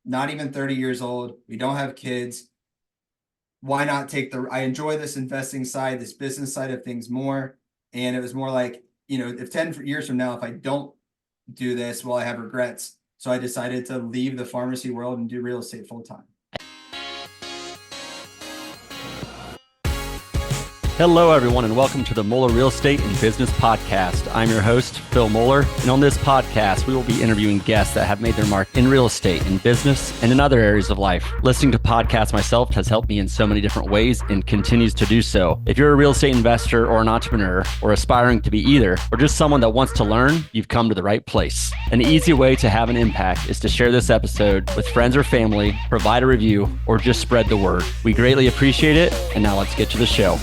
not even 30 years old. We don't have kids. Why not I enjoy this investing side, this business side of things more. And it was more like, if 10 years from now, if I don't do this, will I have regrets? So I decided to leave the pharmacy world and do real estate full time. Hello, everyone, and welcome to the Moeller Real Estate and Business Podcast. I'm your host, Phil Moeller, and on this podcast, we will be interviewing guests that have made their mark in real estate, in business, and in other areas of life. Listening to podcasts myself has helped me in so many different ways and continues to do so. If you're a real estate investor or an entrepreneur, or aspiring to be either, or just someone that wants to learn, you've come to the right place. An easy way to have an impact is to share this episode with friends or family, provide a review, or just spread the word. We greatly appreciate it, and now let's get to the show.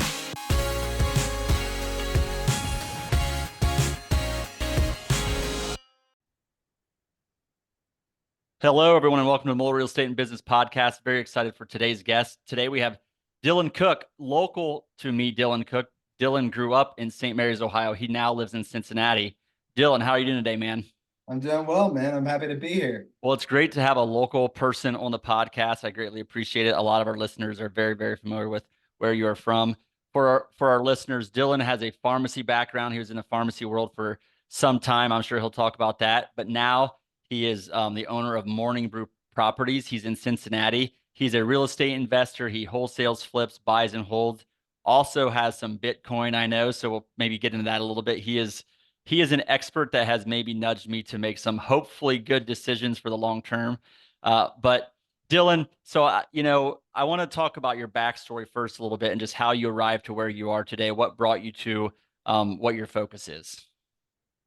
Hello, everyone, and welcome to the Moeller Real Estate and Business Podcast. Very excited for today's guest. Today, we have Dylan Cook. Local to me, Dylan Cook. Dylan grew up in St. Mary's, Ohio. He now lives in Cincinnati. Dylan, how are you doing today, man? I'm doing well, man. I'm happy to be here. Well, it's great to have a local person on the podcast. I greatly appreciate it. A lot of our listeners are very, very familiar with where you are from. For our listeners, Dylan has a pharmacy background. He was in the pharmacy world for some time. I'm sure he'll talk about that. But now he is the owner of Morning Brew Properties. He's in Cincinnati. He's a real estate investor. He wholesales, flips, buys, and holds. Also has some Bitcoin, I know. So we'll maybe get into that a little bit. He is an expert that has maybe nudged me to make some hopefully good decisions for the long term. But Dylan, so I want to talk about your backstory first a little bit and just how you arrived to where you are today. What brought you to what your focus is?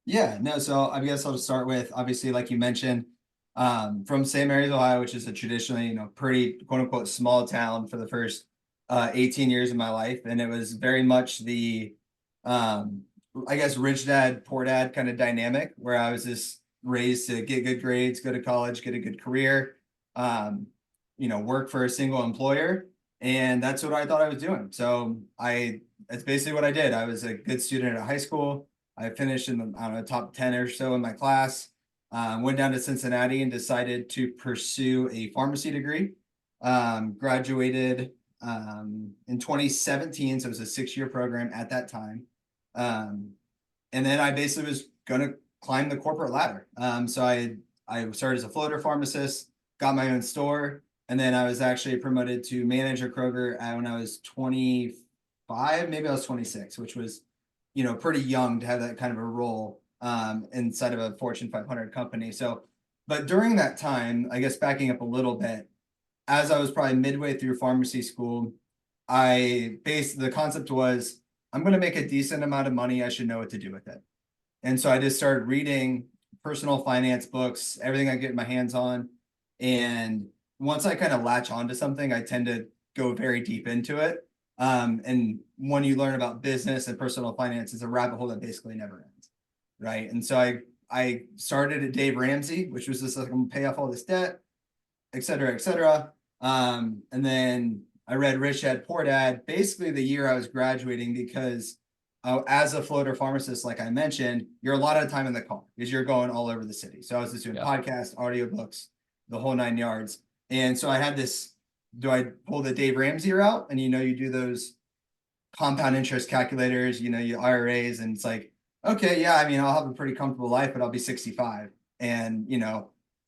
Yeah, no, so I guess I'll just start with, obviously, like you mentioned, from St. Mary's, Ohio, which is a traditionally, pretty quote unquote small town for the first 18 years of my life. And it was very much the, I guess, rich dad, poor dad kind of dynamic where I was just raised to get good grades, go to college, get a good career, work for a single employer. And that's what I thought I was doing. So that's basically what I did. I was a good student at high school. I finished in the top 10 or so in my class, went down to Cincinnati and decided to pursue a pharmacy degree. Graduated in 2017, so it was a 6-year program at that time. And then I basically was going to climb the corporate ladder. So I started as a floater pharmacist, got my own store, and then I was actually promoted to manager Kroger when I was 25, maybe I was 26, which was pretty young to have that kind of a role inside of a Fortune 500 company. So, but during that time, I guess backing up a little bit, as I was probably midway through pharmacy school, the concept was, I'm going to make a decent amount of money. I should know what to do with it. And so I just started reading personal finance books, everything I get my hands on. And once I kind of latch onto something, I tend to go very deep into it. And when you learn about business and personal finance, it's a rabbit hole that basically never ends, right? And so I started at Dave Ramsey, which was just like, I'm gonna pay off all this debt, et cetera, et cetera. And then I read Rich Dad, Poor Dad, basically the year I was graduating, because as a floater pharmacist, like I mentioned, you're a lot of time in the car because you're going all over the city. So I was just doing podcasts, audiobooks, the whole 9 yards. And so I had this, do I pull the Dave Ramsey route? And you do those compound interest calculators, your IRAs, and it's like, okay, yeah, I'll have a pretty comfortable life, but I'll be 65. And,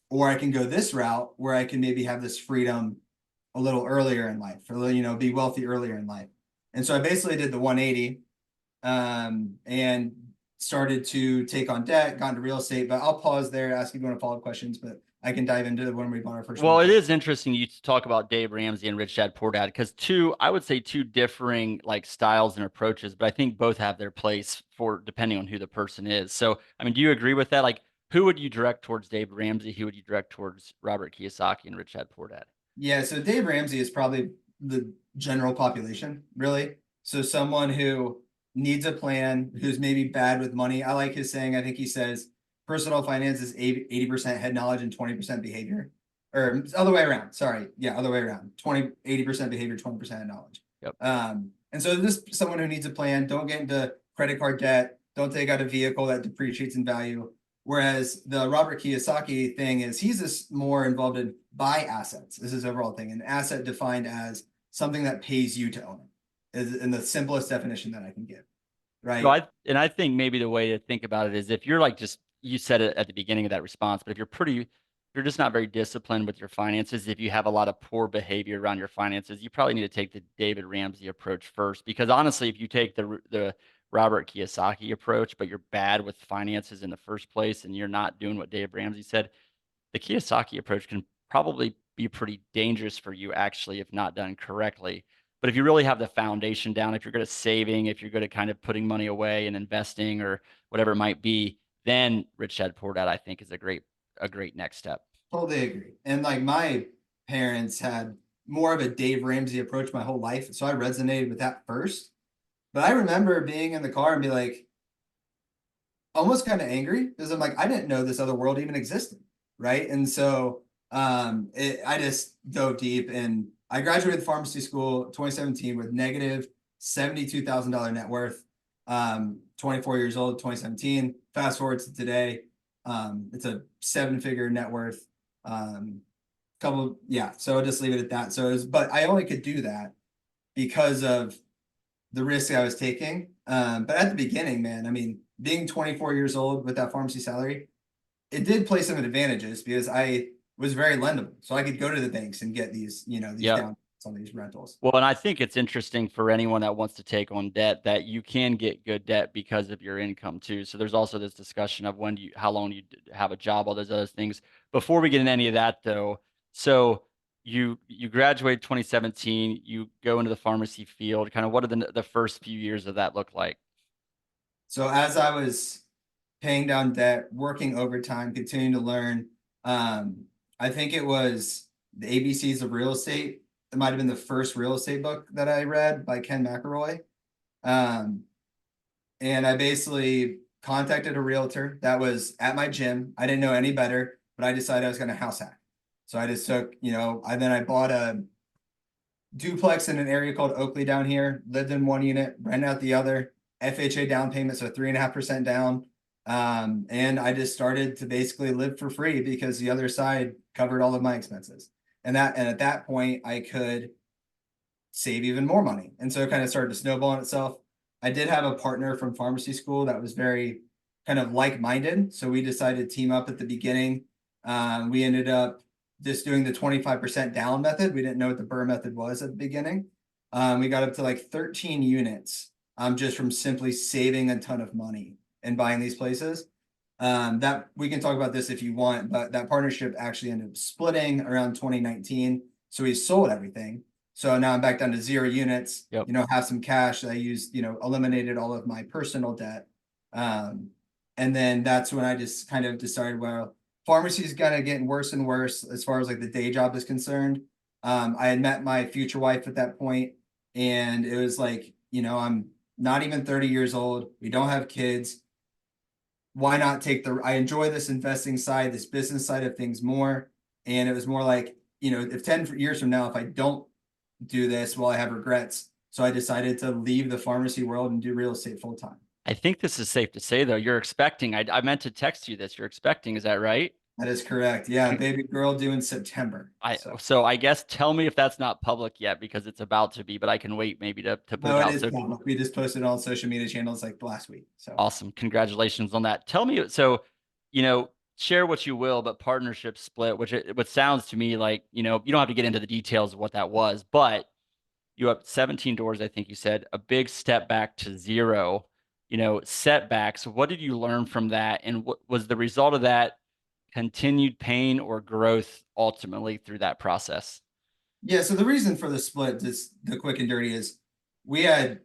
or I can go this route where I can maybe have this freedom a little earlier in life, or, be wealthy earlier in life. And so I basically did the 180 and started to take on debt, got into real estate. But I'll pause there, ask if you want to follow up questions, but I can dive into when we bought our first. Well, it is interesting you talk about Dave Ramsey and Rich Dad Poor Dad, because I would say two differing like styles and approaches, but I think both have their place for depending on who the person is. So, do you agree with that? Like, who would you direct towards Dave Ramsey? Who would you direct towards Robert Kiyosaki and Rich Dad Poor Dad? Yeah, so Dave Ramsey is probably the general population, really. So someone who needs a plan, who's maybe bad with money. I like his saying. I think he says, personal finance is 80% head knowledge and 20% behavior, or other way around. Sorry. Yeah. Other way around. 80% behavior, 20% head knowledge. Yep. And so this someone who needs a plan. Don't get into credit card debt. Don't take out a vehicle that depreciates in value. Whereas the Robert Kiyosaki thing is he's just more involved in buy assets. This is overall thing. An asset defined as something that pays you to own it is in the simplest definition that I can give. So Right. I think maybe the way to think about it is if you're like just you said it at the beginning of that response, but if you're just not very disciplined with your finances, if you have a lot of poor behavior around your finances, you probably need to take the David Ramsey approach first. Because honestly, if you take the Robert Kiyosaki approach, but you're bad with finances in the first place and you're not doing what Dave Ramsey said, the Kiyosaki approach can probably be pretty dangerous for you actually if not done correctly. But if you really have the foundation down, if you're good at saving, if you're good at kind of putting money away and investing or whatever it might be, then Rich Dad Poor Dad I think is a great next step. Totally agree. And like my parents had more of a Dave Ramsey approach my whole life. So I resonated with that first. But I remember being in the car and be like almost kind of angry because I'm like, I didn't know this other world even existed. Right. And so I just dove deep and I graduated pharmacy school 2017 with negative $72,000 net worth. 24 years old, 2017. Fast forward to today. It's a 7-figure net worth. So I'll just leave it at that. But I only could do that because of the risk I was taking. But at the beginning, man, I mean, being 24 years old with that pharmacy salary, it did play some advantages because I was very lendable. So I could go to the banks and get these Yeah. down on these rentals. Well, and I think it's interesting for anyone that wants to take on debt that you can get good debt because of your income too. So there's also this discussion of how long you have a job, all those other things. Before we get into any of that though, so you graduated 2017, you go into the pharmacy field. Kind of what are the first few years of that look like? So as I was paying down debt, working overtime, continuing to learn, I think it was the ABCs of Real Estate. It might have been the first real estate book that I read by Ken McElroy. Um, and I basically contacted a realtor that was at my gym. I didn't know any better, but I decided I was going to house hack. So I just took, I bought a duplex in an area called Oakley down here, lived in one unit, rent out the other, FHA down payment, so 3.5% down. And I just started to basically live for free because the other side covered all of my expenses. And at that point, I could save even more money. And so it kind of started to snowball on itself. I did have a partner from pharmacy school that was very kind of like-minded. So we decided to team up at the beginning. We ended up just doing the 25% down method. We didn't know what the BRRRR method was at the beginning. We got up to like 13 units just from simply saving a ton of money and buying these places. That we can talk about this if you want, but that partnership actually ended up splitting around 2019. So we sold everything. So now I'm back down to 0 units, Yep. Have some cash that I used, eliminated all of my personal debt. And then that's when I just kind of decided, well, pharmacy is kind of getting worse and worse as far as like the day job is concerned. I had met my future wife at that point, and it was like, I'm not even 30 years old. We don't have kids. Why not I enjoy this investing side, this business side of things more. And it was more like, if 10 years from now, if I don't do this, well, I have regrets. So I decided to leave the pharmacy world and do real estate full time. I think this is safe to say though, you're expecting, I meant to text you this, you're expecting, is that right? That is correct. Yeah, baby girl due in September. So I guess tell me if that's not public yet because it's about to be, but I can wait maybe to put No, it it out. is So public. We just posted on social media channels like last week. So awesome. Congratulations on that. Tell me, so, share what you will, but partnership split, what sounds to me like, you don't have to get into the details of what that was, but you have 17 doors, I think you said, a big step back to 0, setbacks. What did you learn from that? And what was the result of that continued pain or growth ultimately through that process? yeah, so the reason for the split, just the quick and dirty, is we had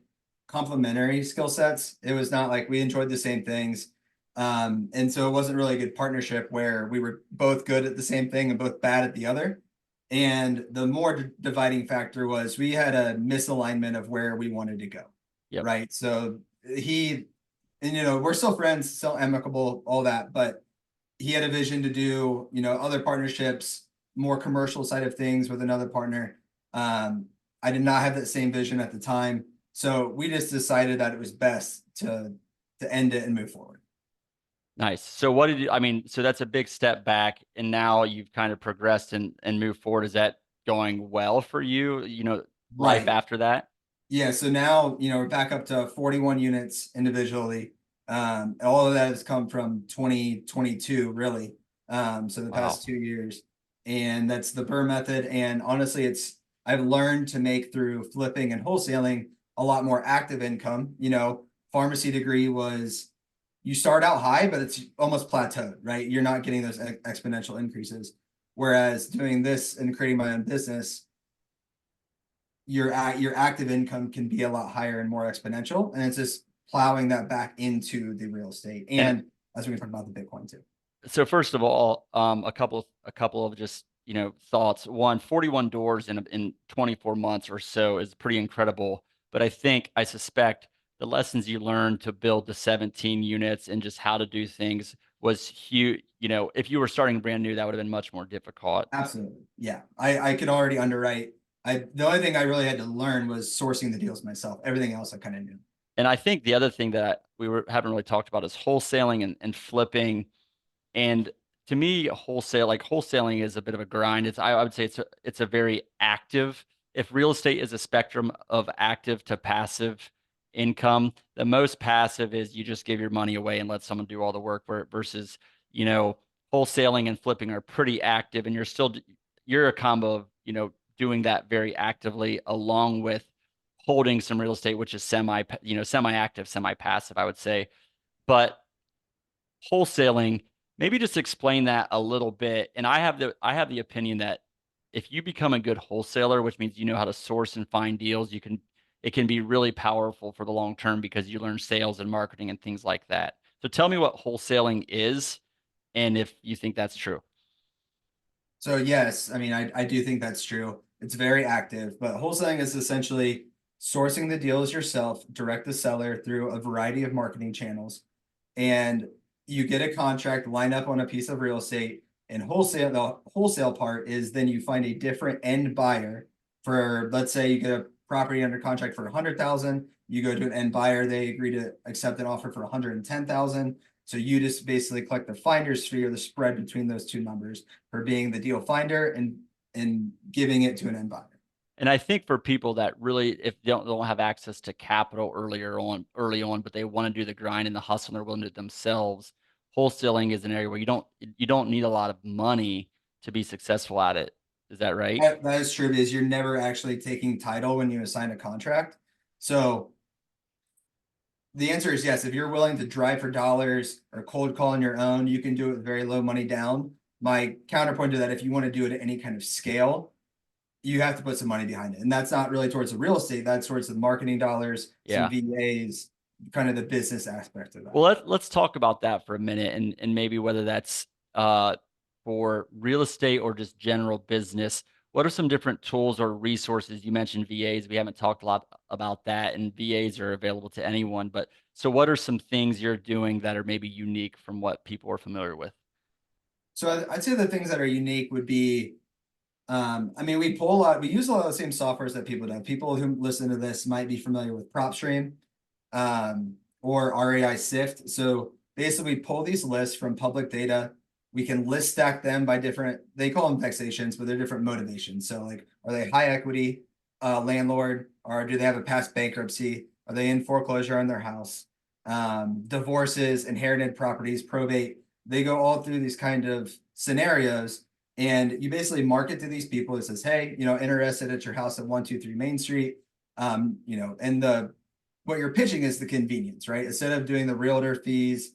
complementary skill sets. It was not like we enjoyed the same things. And so it wasn't really a good partnership where we were both good at the same thing and both bad at the other. And the more dividing factor was we had a misalignment of where we wanted to go. Yep. Right. So we're still friends, still amicable, all that, but he had a vision to do, other partnerships, more commercial side of things with another partner. I did not have that same vision at the time. So we just decided that it was best to end it and move forward. Nice. So what did you, I mean, so that's a big step back, and now you've kind of progressed and moved forward. Is that going well for you? Life Right. after that? Yeah. So now, we're back up to 41 units individually. All of that has come from 2022, really. So the Wow. past 2 years. And that's the BRRRR method. And honestly, I've learned to make through flipping and wholesaling a lot more active income. Pharmacy degree was you start out high, but it's almost plateaued, right? You're not getting those exponential increases. Whereas doing this and creating my own business, your active income can be a lot higher and more exponential, and it's just plowing that back into the real estate. And And as we can talk about the Bitcoin too. so first of all, a couple of just, thoughts. One, 41 doors in 24 months or so is pretty incredible. But I suspect the lessons you learned to build the 17 units and just how to do things was huge. If you were starting brand new, that would have been much more difficult. Absolutely. Yeah. I could already underwrite. The only thing I really had to learn was sourcing the deals myself. Everything else I kind of knew. And I think the other thing that haven't really talked about is wholesaling and flipping. And to me, wholesaling is a bit of a grind. I would say it's a very active. If real estate is a spectrum of active to passive income, the most passive is you just give your money away and let someone do all the work. Versus, you know, wholesaling and flipping are pretty active, and you're a combo of doing that very actively along with holding some real estate, which is semi-active, semi-passive, I would say. But wholesaling, maybe just explain that a little bit. And I have the opinion that if you become a good wholesaler, which means you know how to source and find deals, it can be really powerful for the long term because you learn sales and marketing and things like that. So tell me what wholesaling is and if you think that's true. So yes, I mean, I do think that's true. It's very active, but wholesaling is essentially sourcing the deals yourself, direct the seller through a variety of marketing channels, and you get a contract line up on a piece of real estate. And the wholesale part is then you find a different end buyer for, let's say you get a property under contract for 100,000, you go to an end buyer, they agree to accept an offer for 110,000. So you just basically collect the finder's fee or the spread between those two numbers for being the deal finder and giving it to an end buyer. And I think for people that really, if they don't have access to capital early on, but they want to do the grind and the hustle and they're willing to do it themselves, wholesaling is an area where you don't need a lot of money to be successful at it. Is that right? That is true because you're never actually taking title when you assign a contract. So the answer is yes. If you're willing to drive for dollars or cold call on your own, you can do it with very low money down. My counterpoint to that, if you want to do it at any kind of scale, you have to put some money behind it. And that's not really towards the real estate, that's towards the marketing dollars, some Yeah. VAs, kind of the business aspect of that. Well, let's talk about that for a minute, and maybe whether that's for real estate or just general business. What are some different tools or resources? You mentioned VAs. We haven't talked a lot about that, and VAs are available to anyone. But so, what are some things you're doing that are maybe unique from what people are familiar with? So I'd say the things that are unique would be, I mean, we use a lot of the same softwares that people do. People who listen to this might be familiar with PropStream, or RAI Sift. So basically, we pull these lists from public data. We can list stack them by different, they call them vexations, but they're different motivations. So, like, are they high equity landlord, or do they have a past bankruptcy? Are they in foreclosure on their house? Divorces, inherited properties, probate. They go all through these kind of scenarios, and you basically market to these people. It says, hey, interested at your house at 123 Main Street. And what you're pitching is the convenience, right? Instead of doing the realtor fees,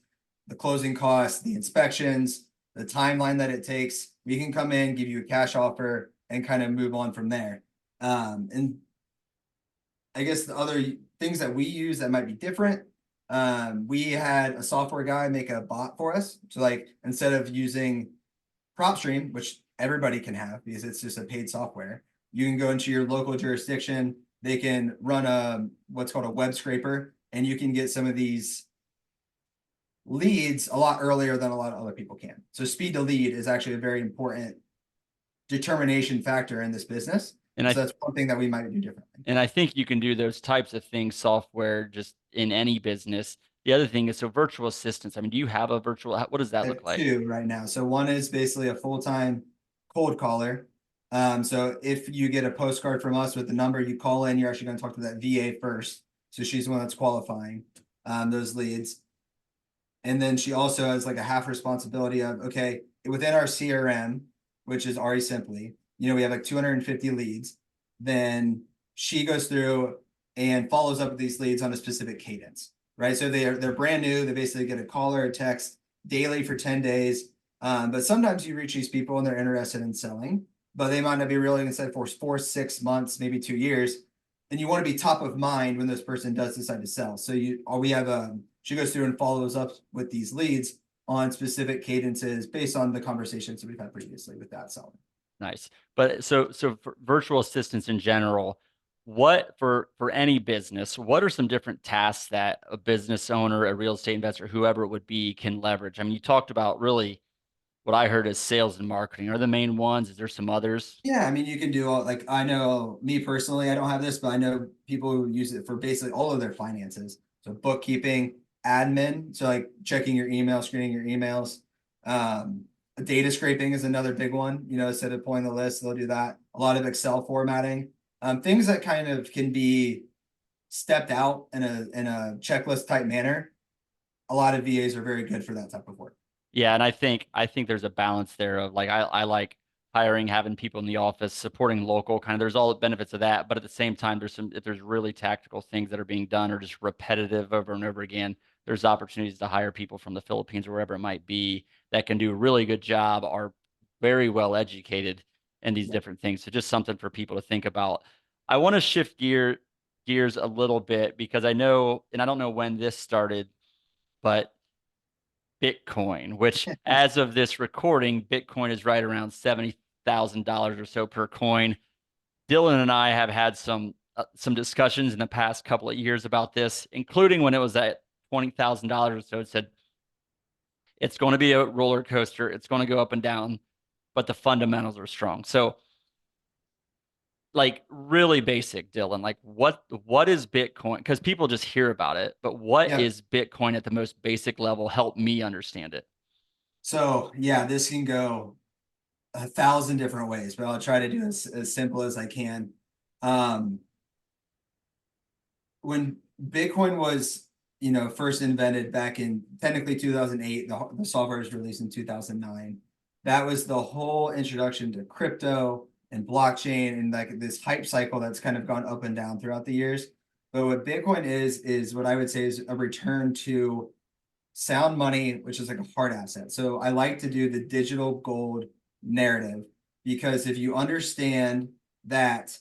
the closing costs, the inspections, the timeline that it takes, we can come in, give you a cash offer, and kind of move on from there. And I guess the other things that we use that might be different, we had a software guy make a bot for us. So, like, instead of using PropStream, which everybody can have because it's just a paid software, you can go into your local jurisdiction. They can run what's called a web scraper, and you can get some of these leads a lot earlier than a lot of other people can. So speed to lead is actually a very important determination factor in this business. And So that's one thing that we might do differently. I think you can do those types of things, software, just in any business. the other thing is, so virtual assistants, I mean, do you have a virtual, what does that I look have like? two right now. So one is basically a full-time cold caller. So if you get a postcard from us with the number, you call in, you're actually going to talk to that VA first. So she's the one that's qualifying those leads. And then she also has like a half responsibility of, okay, within our CRM, which is Ari Simply, we have like 250 leads. Then she goes through and follows up with these leads on a specific cadence, right? So they're brand new. They basically get a call or a text daily for 10 days. But sometimes you reach these people and they're interested in selling, but they might not be really instead for 4, 6 months, maybe 2 years. And you want to be top of mind when this person does decide to sell. So we have she goes through and follows up with these leads on specific cadences based on the conversations that we've had previously with that seller. Nice. But so for virtual assistants in general, what for any business, what are some different tasks that a business owner, a real estate investor, whoever it would be, can leverage? I mean, you talked about really what I heard is sales and marketing are the main ones. Is there some others? Yeah, I mean, you can do all like I know me personally, I don't have this, but I know people who use it for basically all of their finances. So bookkeeping, admin, so like checking your email, screening your emails. Data scraping is another big one. Instead of pulling the list, they'll do that. A lot of Excel formatting, things that kind of can be stepped out in a checklist type manner. A lot of VAs are very good for that type of work. Yeah, and I think there's a balance there of like I like hiring, having people in the office, supporting local, kind of there's all the benefits of that, but at the same time there's some if there's really tactical things that are being done or just repetitive over and over again, there's opportunities to hire people from the Philippines or wherever it might be that can do a really good job, are very well educated in these Yeah. different things. So just something for people to think about. I want to shift gears a little bit because I know, and I don't know when this started, but Bitcoin, which as of this recording, Bitcoin is right around $70,000 or so per coin. Dylan and I have had some discussions in the past couple of years about this, including when it was at $20,000 or so. It said it's going to be a roller coaster. It's going to go up and down, but the fundamentals are strong. So, like really basic, Dylan, like what is Bitcoin? Because people just hear about it, but what Yeah. is Bitcoin at the most basic level? Help me understand it. So yeah, this can go 1,000 different ways, but I'll try to do as simple as I can. Um, when Bitcoin was, first invented back in technically 2008, the software was released in 2009. That was the whole introduction to crypto and blockchain and like this hype cycle that's kind of gone up and down throughout the years. But what Bitcoin is what I would say is a return to sound money, which is like a hard asset. So I like to do the digital gold narrative because if you understand that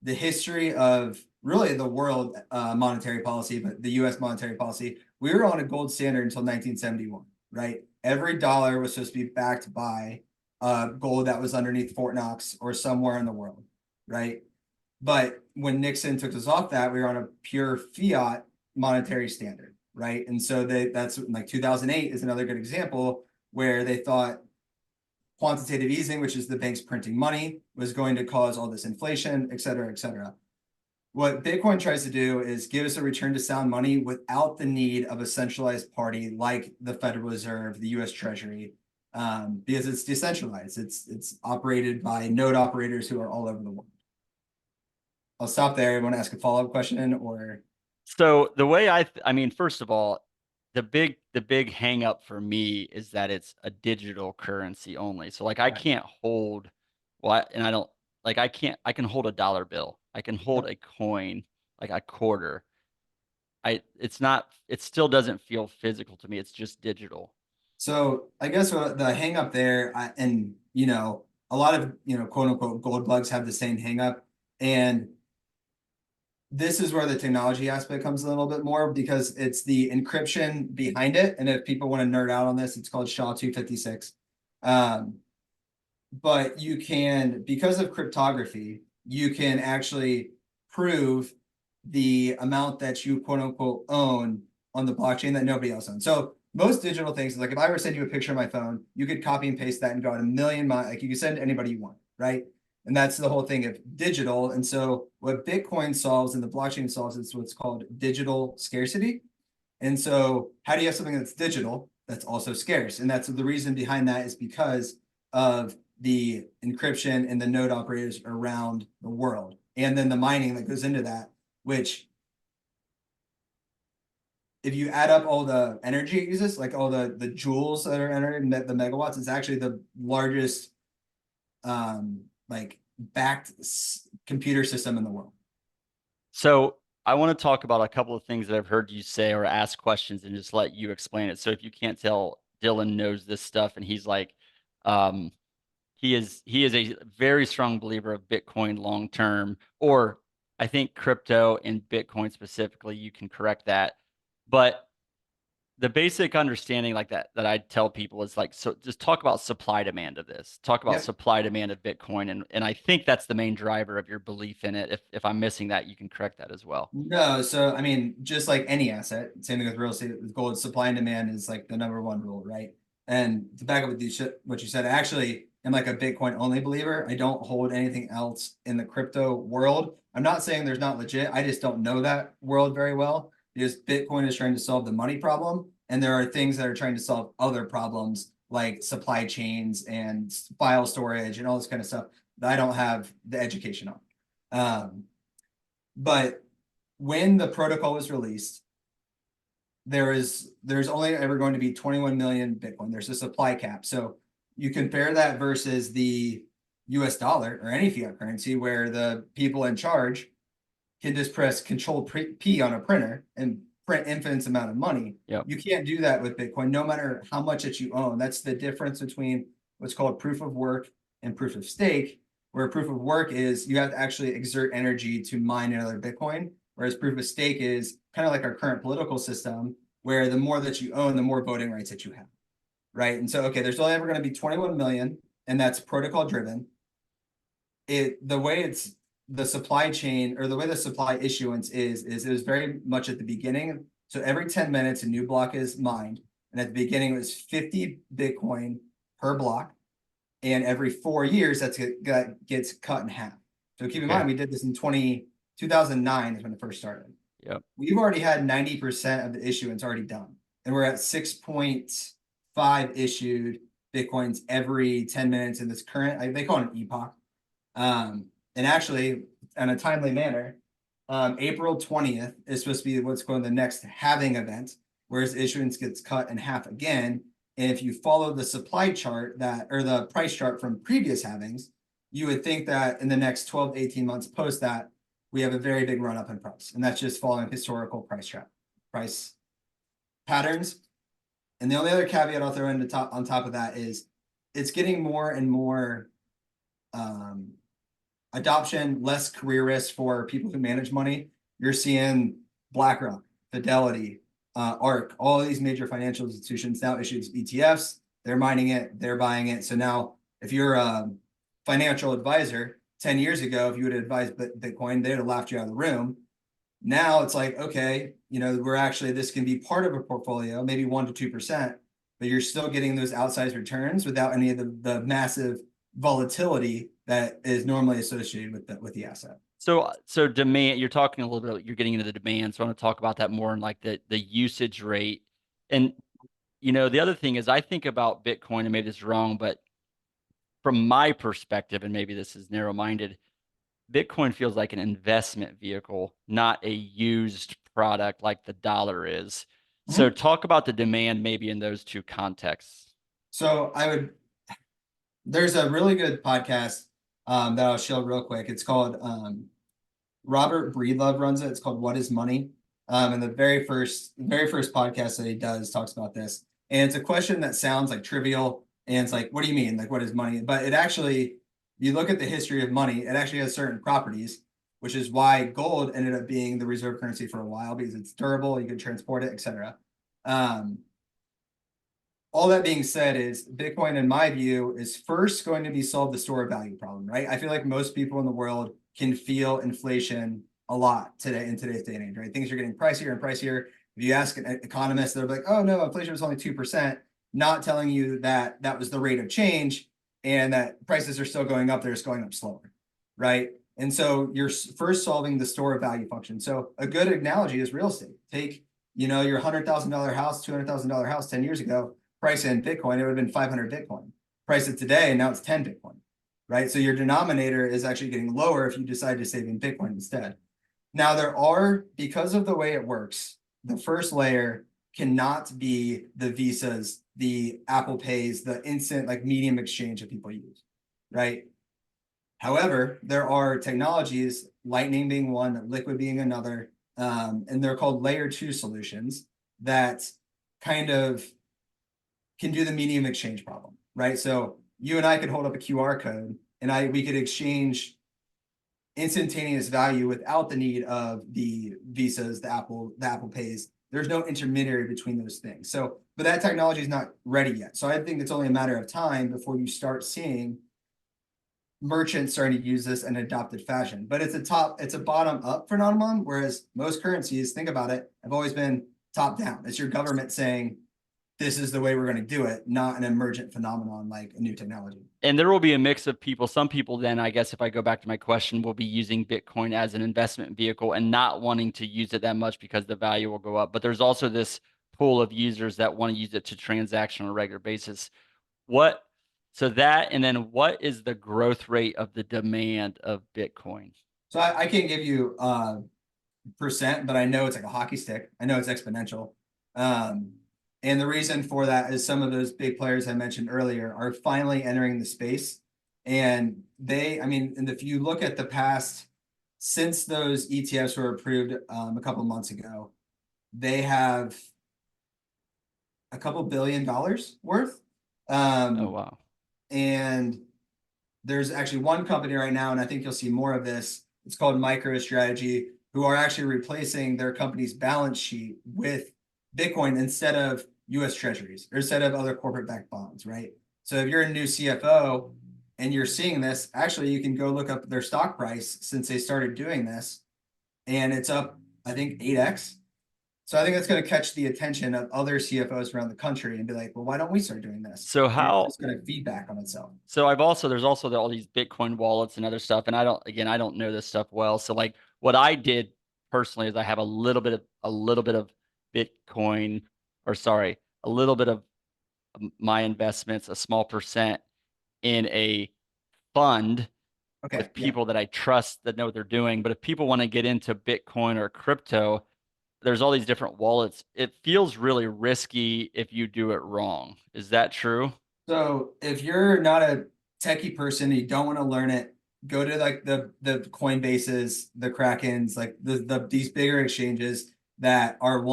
the history of really the world monetary policy, but the US monetary policy, we were on a gold standard until 1971, right? Every dollar was supposed to be backed by gold that was underneath Fort Knox or somewhere in the world, right? But when Nixon took us off that, we were on a pure fiat monetary standard, right? And so that's like 2008 is another good example where they thought quantitative easing, which is the banks printing money, was going to cause all this inflation, et cetera, et cetera. What Bitcoin tries to do is give us a return to sound money without the need of a centralized party like the Federal Reserve, the US Treasury, because it's decentralized. It's operated by node operators who are all over the world. I'll stop there. You want to ask a follow-up question or? So the way I mean, first of all, the big hang up for me is that it's a digital currency only. So like I Right. can't hold what, and I don't like I can hold a dollar bill. I can hold Yep. a coin, like a quarter. It's not, it still doesn't feel physical to me. It's just digital. So I guess what the hang up there, and a lot of quote unquote gold bugs have the same hang up, and this is where the technology aspect comes a little bit more because it's the encryption behind it. And if people want to nerd out on this, it's called SHA-256. Um, but you can, because of cryptography, you can actually prove the amount that you quote unquote own on the blockchain that nobody else owns. So most digital things, like if I were to send you a picture of my phone, you could copy and paste that and go out a million miles. Like you could send to anybody you want, right? And that's the whole thing of digital. And so what Bitcoin solves and the blockchain solves is what's called digital scarcity. And so how do you have something that's digital that's also scarce? And that's the reason behind that is because of the encryption and the node operators around the world. And then the mining that goes into that, which if you add up all the energy it uses, like all the joules that are entered, the megawatts, it's actually the largest like backed computer system in the world. So I want to talk about a couple of things that I've heard you say or ask questions and just let you explain it. So if you can't tell, Dylan knows this stuff, and he's like, um, he is a very strong believer of Bitcoin long term, or I think crypto and Bitcoin specifically. You can correct that, but the basic understanding like that I tell people is like, so just talk about supply demand of this. Talk about Yep. supply demand of Bitcoin, and I think that's the main driver of your belief in it. If I'm missing that, you can correct that as well. No, so I mean, just like any asset, same thing with real estate, with gold, supply and demand is like the number one rule, right? And to back up with what you said, I actually am like a Bitcoin only believer. I don't hold anything else in the crypto world. I'm not saying there's not legit. I just don't know that world very well because Bitcoin is trying to solve the money problem. And there are things that are trying to solve other problems like supply chains and file storage and all this kind of stuff that I don't have the education on. But when the protocol was released, there's only ever going to be 21 million Bitcoin. There's a supply cap. So you compare that versus the US dollar or any fiat currency where the people in charge can just press Control P on a printer and print infinite amount of money. Yep. You can't do that with Bitcoin, no matter how much that you own. That's the difference between what's called proof of work and proof of stake, where proof of work is you have to actually exert energy to mine another Bitcoin, whereas proof of stake is kind of like our current political system, where the more that you own, the more voting rights that you have, right? And so, okay, there's only ever going to be 21 million, and that's protocol driven. The way it's the supply chain or the way the supply issuance is it was very much at the beginning. So every 10 minutes, a new block is mined. And at the beginning, it was 50 Bitcoin per block. And every 4 years, that gets cut in half. So keep in mind, we did this in 2009 is when it first started. Yep. We've already had 90% of the issuance already done. And we're at 6.5 issued Bitcoins every 10 minutes in this current, they call it an epoch. And actually, in a timely manner, April 20th is supposed to be what's called the next halving event, whereas issuance gets cut in half again. And if you follow the supply chart or the price chart from previous halvings, you would think that in the next 12 to 18 months post that, we have a very big run up in price. And that's just following historical price patterns. And the only other caveat I'll throw on top of that is it's getting more and more adoption, less career risk for people who manage money. You're seeing BlackRock, Fidelity, ARK, all of these major financial institutions now issue ETFs. They're mining it, they're buying it. So now if you're a financial advisor 10 years ago, if you would advise Bitcoin, they'd have laughed you out of the room. Now it's like, okay, this can be part of a portfolio, maybe 1% to 2%, but you're still getting those outsized returns without any of the massive volatility that is normally associated with the asset. So demand, you're talking a little bit, you're getting into the demand. So I want to talk about that more in like the usage rate. And, the other thing is I think about Bitcoin, and maybe this is wrong, but from my perspective, and maybe this is narrow-minded, Bitcoin feels like an investment vehicle, not a used product like the dollar is. So talk about the demand maybe in those two contexts. So there's a really good podcast that I'll show real quick. It's called Robert Breedlove runs it. It's called What is Money? And the very first podcast that he does talks about this. And it's a question that sounds like trivial. And it's like, what do you mean? Like, what is money? But it actually, you look at the history of money, it actually has certain properties, which is why gold ended up being the reserve currency for a while, because it's durable, you can transport it, etc. All that being said is Bitcoin, in my view, is first going to be solved the store of value problem, right? I feel like most people in the world can feel inflation a lot today in today's day and age, right? Things are getting pricier and pricier. If you ask an economist, they're like, oh no, inflation was only 2%, not telling you that that was the rate of change and that prices are still going up, they're just going up slower, right? And so you're first solving the store of value function. So a good analogy is real estate. Take your $100,000 house, $200,000 house 10 years ago, price in Bitcoin, it would have been 500 Bitcoin. Price it today, and now it's 10 Bitcoin, right? So your denominator is actually getting lower if you decide to save in Bitcoin instead. Now because of the way it works, the first layer cannot be the Visas, the Apple Pays, the instant like medium exchange that people use, right? However, there are technologies, Lightning being one, Liquid being another, and they're called layer 2 solutions that kind of can do the medium exchange problem, right? So you and I could hold up a QR code and we could exchange instantaneous value without the need of the Visas, the Apple Pays. There's no intermediary between those things. So, but that technology is not ready yet. So I think it's only a matter of time before you start seeing merchants starting to use this in adopted fashion. But it's a bottom up phenomenon, whereas most currencies, think about it, have always been top down. It's your government saying, this is the way we're going to do it, not an emergent phenomenon like a new technology. And there will be a mix of people. Some people then, I guess if I go back to my question, will be using Bitcoin as an investment vehicle and not wanting to use it that much because the value will go up. But there's also this pool of users that want to use it to transaction on a regular basis. So that, and then what is the growth rate of the demand of Bitcoin? So I can't give you percent, but I know it's like a hockey stick. I know it's exponential. And the reason for that is some of those big players I mentioned earlier are finally entering the space. And and if you look at the past, since those ETFs were approved a couple of months ago, they have a couple $1 billion worth. Oh, wow. And there's actually one company right now, and I think you'll see more of this. It's called MicroStrategy, who are actually replacing their company's balance sheet with Bitcoin instead of US treasuries or instead of other corporate backed bonds, right? So if you're a new CFO and you're seeing this, actually you can go look up their stock price since they started doing this, and it's up, I think, 8x. So I think that's going to catch the attention of other CFOs around the country and be like, well, why don't we start doing this? So It's going to feedback on itself. So there's also all these Bitcoin wallets and other stuff. And I don't know this stuff well. So like what I did personally is I have a little bit of Bitcoin, a little bit of my investments, a small percent in a fund with people that I trust that know what they're doing. But if people want to get into Bitcoin or crypto, there's all these different wallets. It feels really risky if you do it wrong. Is that true? So if you're not a techie person, you don't want to learn it, go to like the Coinbases, the Krakens, like these bigger exchanges that are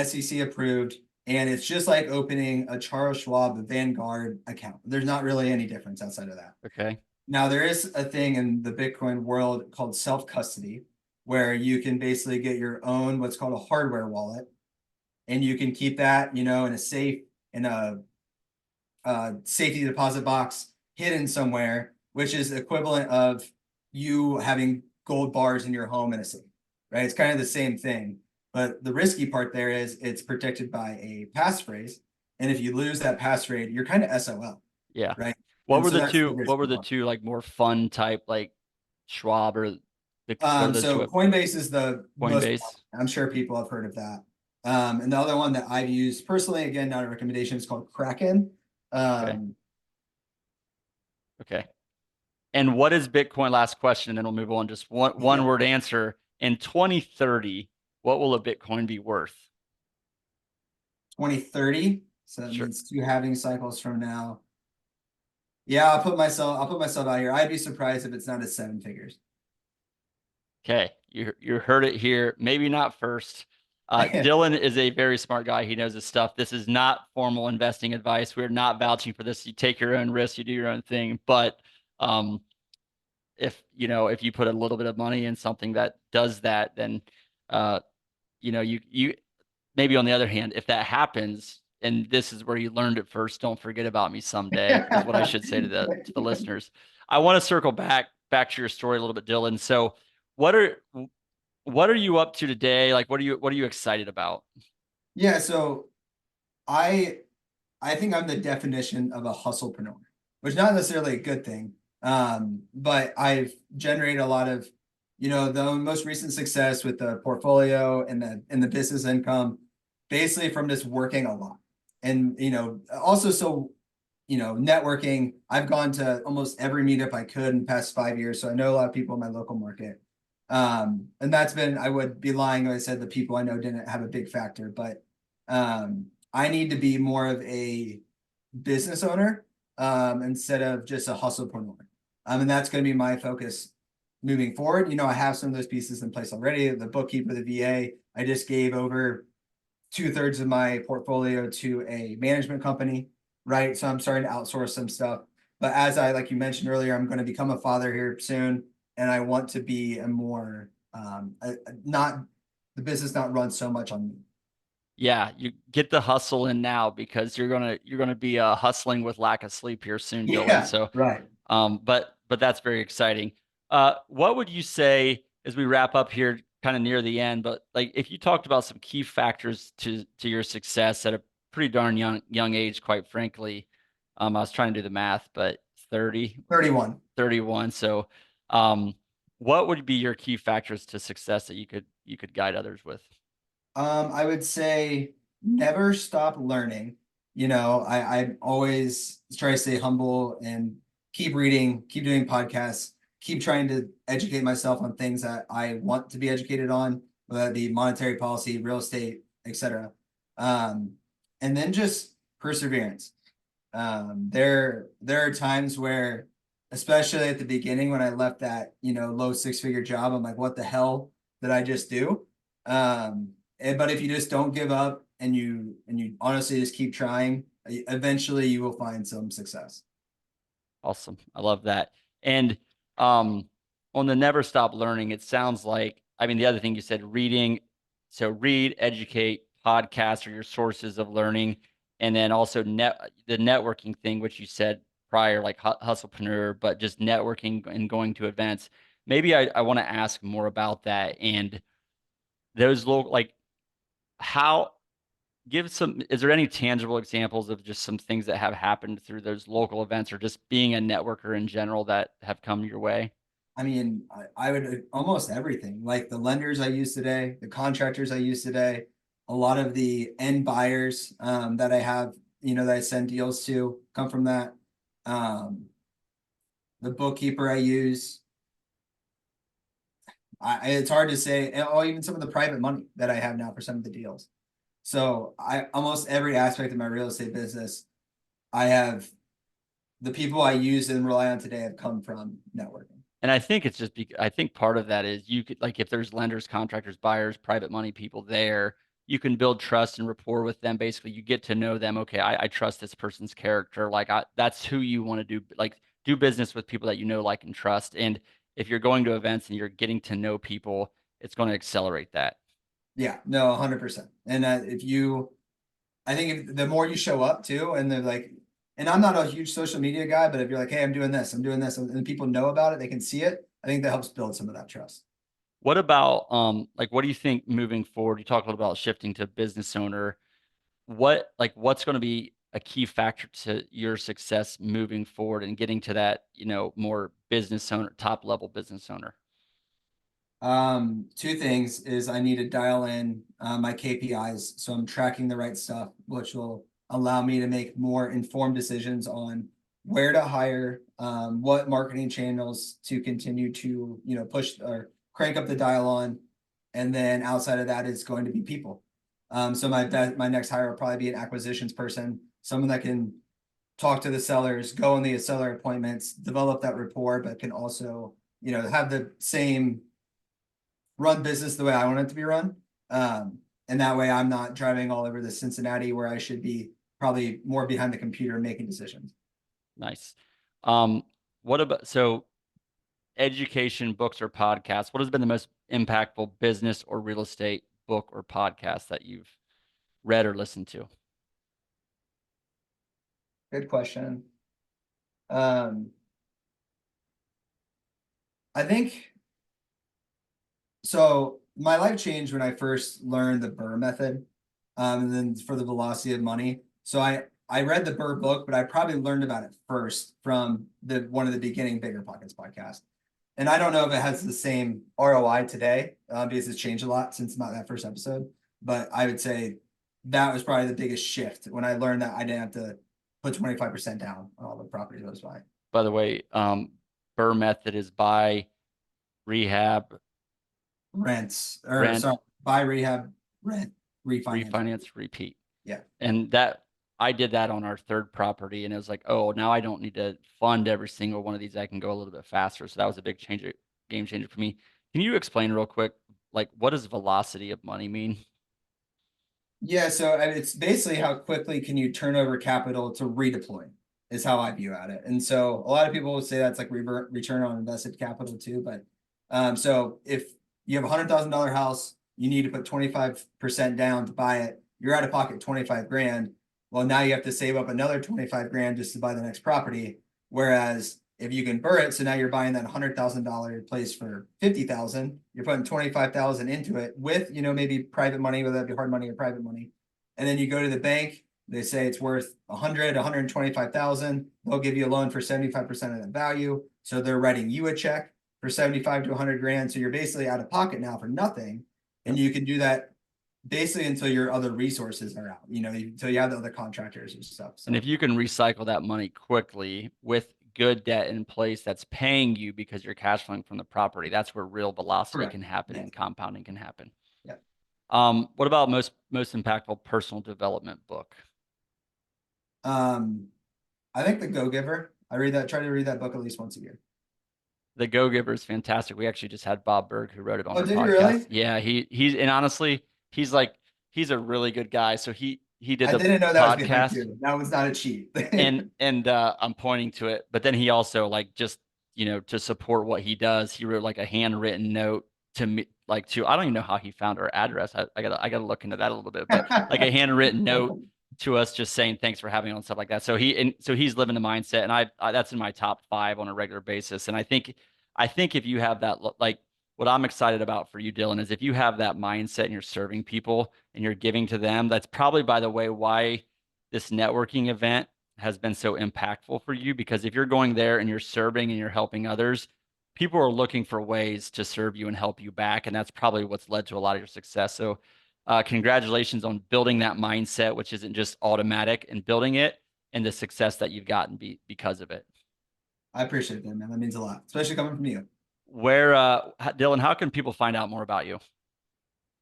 SEC approved, and it's just like opening a Charles Schwab, a Vanguard account. There's not really any difference outside of that. Okay. Now there is a thing in the Bitcoin world called self-custody, where you can basically get your own what's called a hardware wallet, and you can keep that, in a safe, in a safety deposit box hidden somewhere, which is equivalent of you having gold bars in your home in a safe, right? It's kind of the same thing, but the risky part there is it's protected by a passphrase, and if you lose that passphrase, you're kind of SOL. Yeah. Right. What were the two like more fun type like Schwab or what are those so two? Coinbase is the most, Coinbase. I'm sure people have heard of that. And the other one that I've used personally, again, not a recommendation, is called Kraken. Okay. And what is Bitcoin? Last question, and then we'll move on. Just one word answer. In 2030, what will a Bitcoin be worth? 2030. So that means 2 halving cycles from now. Yeah, I'll put myself out here. I'd be surprised if it's not at 7 figures. Okay, you heard it here. Maybe not first. Dylan is a very smart guy. He knows his stuff. This is not formal investing advice. We're not vouching for this. You take your own risks. You do your own thing. But if you put a little bit of money in something that does that, then you maybe on the other hand, if that happens, and this is where you learned it first, don't forget about me someday, is what I should say to the listeners. I want to circle back to your story a little bit, Dylan. So what are you up to today? Like, what are you excited about? Yeah, so I think I'm the definition of a hustlepreneur, which is not necessarily a good thing. But I've generated a lot of the most recent success with the portfolio and the business income, basically from just working a lot. And, also, so, networking, I've gone to almost every meetup I could in the past 5 years. So I know a lot of people in my local market. And that's been, I would be lying if I said the people I know didn't have a big factor, but I need to be more of a business owner instead of just a hustlepreneur. And that's going to be my focus moving forward. I have some of those pieces in place already. The bookkeeper, the VA, I just gave over 2/3 of my portfolio to a management company, right? So I'm starting to outsource some stuff. But as like you mentioned earlier, I'm going to become a father here soon, and I want to be a more not the business not run so much on me. Yeah, you get the hustle in now because you're gonna be hustling with lack of sleep here soon, Dylan. Yeah, So, right. but that's very exciting. What would you say as we wrap up here, kind of near the end? But like, if you talked about some key factors to your success at a pretty darn young age, quite frankly, I was trying to do the math, but 31. 31. So, what would be your key factors to success that you could guide others with? I would say never stop learning. I always try to stay humble and keep reading, keep doing podcasts, keep trying to educate myself on things that I want to be educated on, whether that be monetary policy, real estate, etc. Um, and then just perseverance. There are times where, especially at the beginning when I left that, low six-figure job, I'm like, what the hell did I just do? But if you just don't give up and you honestly just keep trying, eventually you will find some success. Awesome. I love that. And on the never stop learning, it sounds like, I mean, the other thing you said, reading. So read, educate, podcasts are your sources of learning. And then also the networking thing, which you said prior, like hustlepreneur, but just networking and going to events. Maybe I want to ask more about that and those local, like how give some, is there any tangible examples of just some things that have happened through those local events or just being a networker in general that have come your way? I mean, I would almost everything, like the lenders I use today, the contractors I use today, a lot of the end buyers that I have, that I send deals to come from that. Um, the bookkeeper I use, it's hard to say, or even some of the private money that I have now for some of the deals. So I almost every aspect of my real estate business, I have the people I use and rely on today have come from networking. And I think it's just, I think part of that is you could, like, if there's lenders, contractors, buyers, private money people there, you can build trust and rapport with them. Basically, you get to know them. Okay, I trust this person's character. Like, that's who you want to do, like, do business with people that you know, like, and trust. And if you're going to events and you're getting to know people, it's going to accelerate that. Yeah, no, 100%. And I think if the more you show up too, and they're like, and I'm not a huge social media guy, but if you're like, hey, I'm doing this, and people know about it, they can see it. I think that helps build some of that trust. What about like what do you think moving forward? You talk a little about shifting to business owner. What's going to be a key factor to your success moving forward and getting to that, more business owner, top level business owner? Two things is I need to dial in my KPIs so I'm tracking the right stuff, which will allow me to make more informed decisions on where to hire, what marketing channels to continue to, push or crank up the dial on. And then outside of that is going to be people. So my next hire will probably be an acquisitions person, someone that can talk to the sellers, go on the seller appointments, develop that rapport, but can also, have the same run business the way I want it to be run. And that way I'm not driving all over the Cincinnati where I should be probably more behind the computer making decisions. Nice. Um, what about, so education, books, or podcasts? What has been the most impactful business or real estate book or podcast that you've read or listened to? Good question. Um, I think so. My life changed when I first learned the BRRRR method, and then for the velocity of money. So I read the BRRRR book, but I probably learned about it first from the one of the beginning Bigger Pockets podcast. and I don't know if it has the same ROI today, because it's changed a lot since that first episode. But I would say that was probably the biggest shift when I learned that I didn't have to put 25% down on all the properties I was buying. By the way, BRRRR method is buy, rehab, Rents, or rent, sorry, buy, rehab, rent, refinance, repeat. Yeah. And that I did that on our third property, and it was like, oh, now I don't need to fund every single one of these. I can go a little bit faster. So that was a big game changer for me. Can you explain real quick, like, what does velocity of money mean? Yeah, so it's basically how quickly can you turn over capital to redeploy is how I view at it. And so a lot of people will say that's like return on invested capital too. But so if you have $100,000 house, you need to put 25% down to buy it. You're out of pocket 25 grand. Well, now you have to save up another 25 grand just to buy the next property. Whereas if you can BRRRR it, so now you're buying that $100,000 place for 50,000, you're putting 25,000 into it with, maybe private money, whether that be hard money or private money. And then you go to the bank, they say it's worth 125,000. They'll give you a loan for 75% of the value. So they're writing you a check for 75 to 100 grand. So you're basically out of pocket now for nothing. And you can do that basically until your other resources are out, until you have the other contractors and stuff. So. And if you can recycle that money quickly with good debt in place that's paying you because you're cash flowing from the property, that's where real velocity Correct. can happen. Yes. And compounding can happen. Yeah. What about most impactful personal development book? I think The Go-Giver. Try to read that book at least once a year. The Go-Giver is fantastic. We actually just had Bob Berg who wrote it on our did podcast. You really? Yeah, he's and honestly, he's a really good guy. So he did the I didn't know that was behind podcast. you. That was not a cheat. and I'm pointing to it, but then he also just to support what he does, he wrote like a handwritten note to me, I don't even know how he found our address. I gotta look into that a little bit, but like a handwritten note to us just saying thanks for having on, stuff like that. So he's living the mindset, and I that's in my top 5 on a regular basis. And I think if you have that, like what I'm excited about for you, Dylan, is if you have that mindset and you're serving people and you're giving to them, that's probably, by the way, why this networking event has been so impactful for you, because if you're going there and you're serving and you're helping others, people are looking for ways to serve you and help you back. And that's probably what's led to a lot of your success. So congratulations on building that mindset, which isn't just automatic, and building it and the success that you've gotten because of it. I appreciate that, man. That means a lot, especially coming from you. Where, Dylan, how can people find out more about you?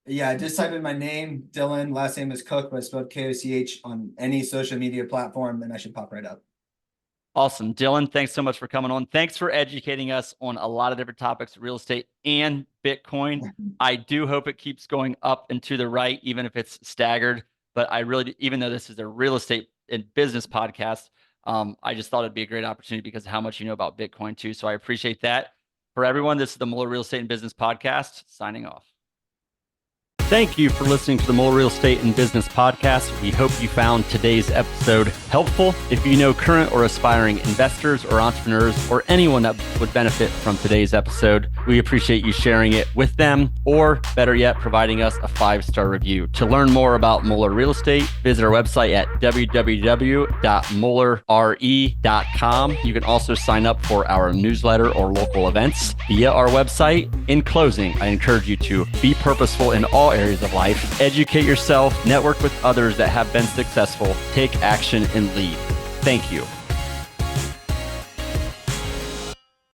Yeah, just type in my name, Dylan. Last name is Koch, but I spelled Koch on any social media platform, and I should pop right up. Awesome. Dylan, thanks so much for coming on. Thanks for educating us on a lot of different topics, real estate and Bitcoin. I do hope it keeps going up and to the right, even if it's staggered. But I really, even though this is a real estate and business podcast, I just thought it'd be a great opportunity because of how much you know about Bitcoin too. So I appreciate that. For everyone, this is the Mueller Real Estate and Business Podcast, signing off. Thank you for listening to the Mueller Real Estate and Business Podcast. We hope you found today's episode helpful. If you know current or aspiring investors or entrepreneurs or anyone that would benefit from today's episode, we appreciate you sharing it with them, or better yet, providing us a 5-star review. To learn more about Mueller Real Estate, visit our website at www.muellerre.com. You can also sign up for our newsletter or local events via our website. In closing, I encourage you to be purposeful in all areas of life, educate yourself, network with others that have been successful, take action, and lead. Thank you.